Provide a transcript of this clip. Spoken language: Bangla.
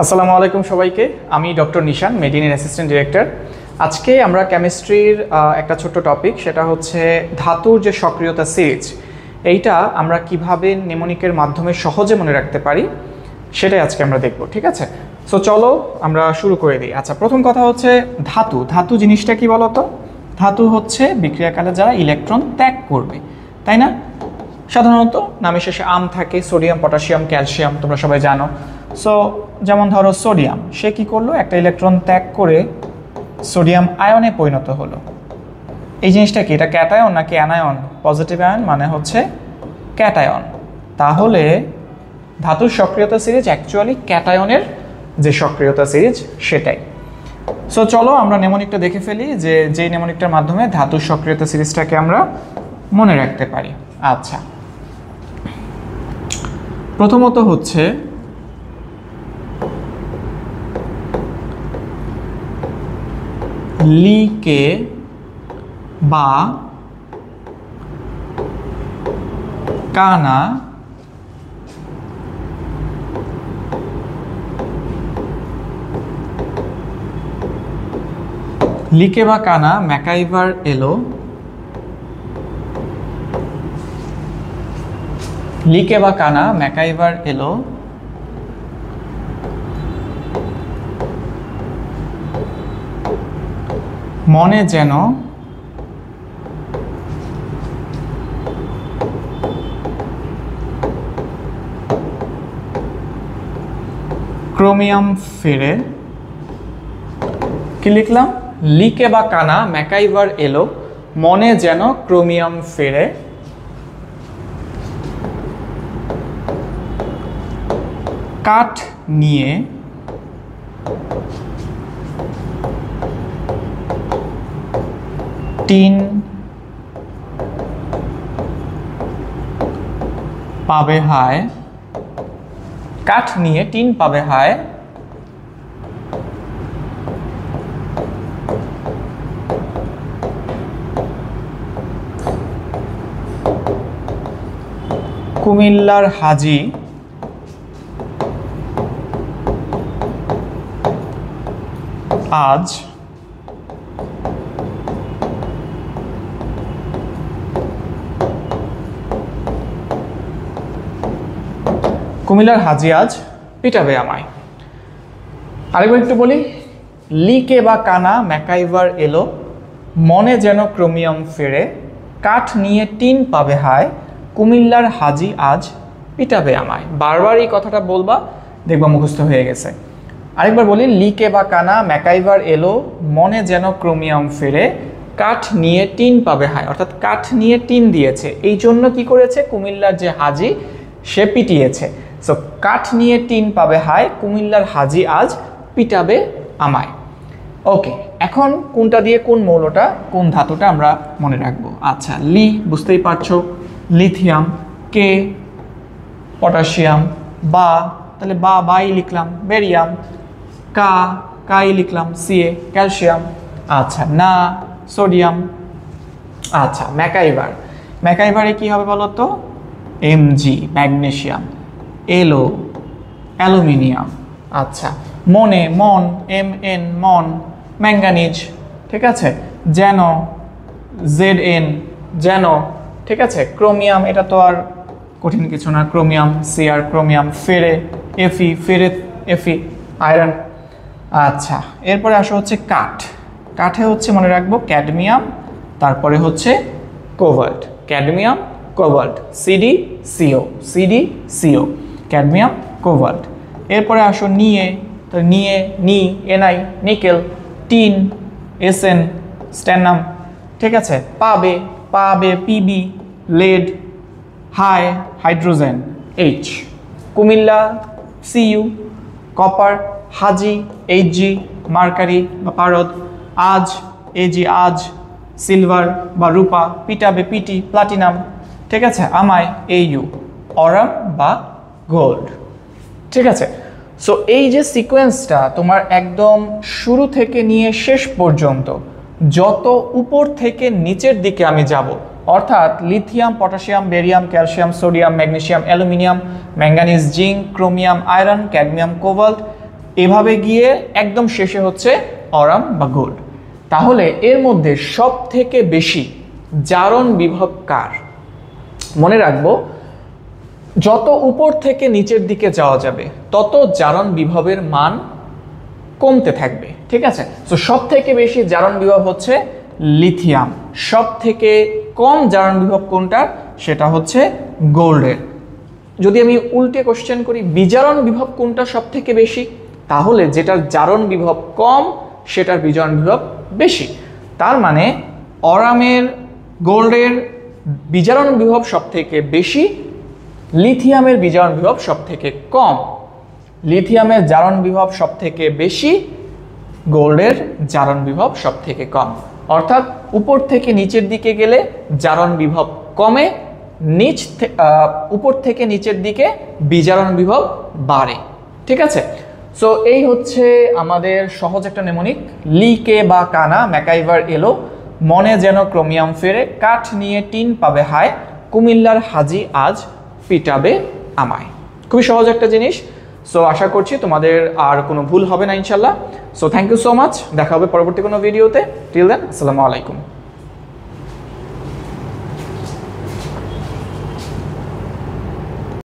আসসালামু আলাইকুম সবাইকে। আমি ডক্টর নিশান, মেডিনের অ্যাসিস্ট্যান্ট ডিরেক্টর। আজকে আমরা কেমিস্ট্রির একটা ছোট্ট টপিক, সেটা হচ্ছে ধাতুর যে সক্রিয়তা সিরিজ, এইটা আমরা কিভাবে নেমোনিকের মাধ্যমে সহজে মনে রাখতে পারি সেটাই আজকে আমরা দেখব। ঠিক আছে, সো চলো আমরা শুরু করে দিই। আচ্ছা, প্রথম কথা হচ্ছে ধাতু জিনিসটা কি বলো তো? ধাতু হচ্ছে বিক্রিয়াকালে যারা ইলেকট্রন ত্যাগ করবে, তাই না? সাধারণত নামের শেষে আম থাকে, সোডিয়াম, পটাশিয়াম, ক্যালসিয়াম, তোমরা সবাই জানো। সো যেমন ধরো সোডিয়াম, সে কি করলো? একটা ইলেকট্রন ত্যাগ করে সোডিয়াম আয়নে পরিণত হলো। এই জিনিসটা কি? এটা ক্যাটায়ন নাকি অ্যানায়ন? পজিটিভ আয়ন মানে হচ্ছে ক্যাটায়ন। তাহলে ধাতুর সক্রিয়তা সিরিজ অ্যাকচুয়ালি ক্যাটায়নের যে সক্রিয়তা সিরিজ সেটাই। সো চলো আমরা নেমোনিকটা দেখে ফেলি, যে যেই নেমোনিকটার মাধ্যমে ধাতুর সক্রিয়তা সিরিজটাকে আমরা মনে রাখতে পারি। আচ্ছা, প্রথমত হচ্ছে লিকে বা কানা ম্যাকাইভার এলো। মনে যেন ক্রোমিয়াম ফেরে। কি লিখলাম? লিকে বা কানা ম্যাকাইভার এলো, মনে যেন ক্রোমিয়াম ফেরে। কাঠ নিয়ে টিন পাবে হায়। কাঠ নিয়ে টিন পাবে হায়। কুমিল্লার হাজি আজ পিটাবে আমায়। আরেকবার একটু বলি, লিকে বা কানা ম্যাকাইভার এলো, মনে যেন ক্রোমিয়াম ফেরে। কাঠ নিয়ে টিন পাবে হায়, কুমিল্লার হাজি আজ পিটাবে আমায়। বারবার এই কথাটা বলবা, দেখবা মুখস্থ হয়ে গেছে। আরেকবার বলি, লিকে বা কানা ম্যাকাইভার এলো, মনে যেন ক্রোমিয়াম ফেরে। কাঠ নিয়ে টিন পাবে হায়, অর্থাৎ কাঠ নিয়ে টিন দিয়েছে, এই জন্য কি করেছে? কুমিল্লার যে হাজি সে পিটিয়েছে। সো কাঠ নিয়ে টিন পাবে হায়, কুমিল্লার হাজি আজ পিটাবে আমায়। ওকে, এখন কোনটা দিয়ে কোন মৌলটা, কোন ধাতুটা আমরা মনে রাখবো? আচ্ছা, লি বুঝতেই পারছো, লিথিয়াম। কে পটাশিয়াম। বা তাহলে বাই লিখলাম। বেরিয়াম। কাই লিখলাম। CA calcium. আচ্ছা, না সোডিয়াম। আচ্ছা, ম্যাকাইভারে কি হবে বলো তো? MG magnesium. এলো অ্যালুমিনিয়াম। আচ্ছা, মন এমএন মন ম্যাঙ্গানিজ। ঠিক আছে, যেন জেডএন যেন। ঠিক আছে, ক্রোমিয়াম, এটা তো আর কঠিন কিছু না, ক্রোমিয়াম সিআর ক্রোমিয়াম। ফেরে আয়রন। আচ্ছা, এরপরে আসো হচ্ছে কাঠে হচ্ছে মনে রাখবো ক্যাডমিয়াম, তারপরে হচ্ছে cobalt. Cadmium cobalt, CD CO cadmium cobalt. এরপরে আসো NI nickel. Tin SN stannum. ঠিক আছে, পাবে PB lead. Hydrogen H. Comilla CU. Copper হাজি এইচজি মার্কারি বা পারদ। এজি আজ সিলভার বা রূপা। পিটাবে পিটি প্লাটিনাম। ঠিক আছে, আমায় এইউ অরাম বা গোল্ড। ঠিক আছে, সো এই যে সিকোয়েন্সটা তোমার একদম শুরু থেকে নিয়ে শেষ পর্যন্ত যত উপর থেকে নিচের দিকে আমি যাব, অর্থাৎ lithium, potassium, barium, calcium, sodium, magnesium, aluminium, manganese, zinc, chromium, iron, cadmium, cobalt, এভাবে গিয়ে একদম শেষে হচ্ছে অরাম বা গোল্ড। তাহলে এর মধ্যে সব থেকে বেশি জারণ বিভব কার? মনে রাখবো, যত উপর থেকে নিচের দিকে যাওয়া যাবে তত জারণ বিভবের মান কমতে থাকবে, ঠিক আছে? তো সব থেকে বেশি জারণ বিভব হচ্ছে লিথিয়াম, সব থেকে কম জারণ বিভব কোনটার? সেটা হচ্ছে গোল্ডের। যদি আমি উল্টে কোশ্চেন করি, বিজারণ বিভব কোনটা সব থেকে বেশি? তাহলে যেটার জারণ বিভব কম সেটার বিজারণ বিভব বেশি। তার মানে অরামের, গোল্ডের বিজারণ বিভব সব থেকে বেশি, লিথিয়ামের বিজারণ বিভব সব থেকে কম। লিথিয়ামের জারণ বিভব সব থেকে বেশি, গোল্ডের জারণ বিভব সব থেকে কম। অর্থাৎ উপর থেকে নিচের দিকে গেলে জারণ বিভব কমে, উপর থেকে নিচের দিকে বিজারণ বিভব বাড়ে, ঠিক আছে? সো এই হচ্ছে আমাদের সহজ একটা নেমোনিক। লিকে বা কানা, ম্যাকাইভার এলো, মনে যেন ক্রোমিয়াম ফেরে, কাঠ নিয়ে টিন পাবে হায়, কুমিল্লার হাজি আজ পিটাবে আমায়। খুবই সহজ একটা জিনিস। সো আশা করছি তোমাদের আর কোনো ভুল হবে না ইনশাল্লাহ। So thank you so much, দেখা হবে পরবর্তী কোনো ভিডিওতে। টিল দেন, আসসালামু আলাইকুম।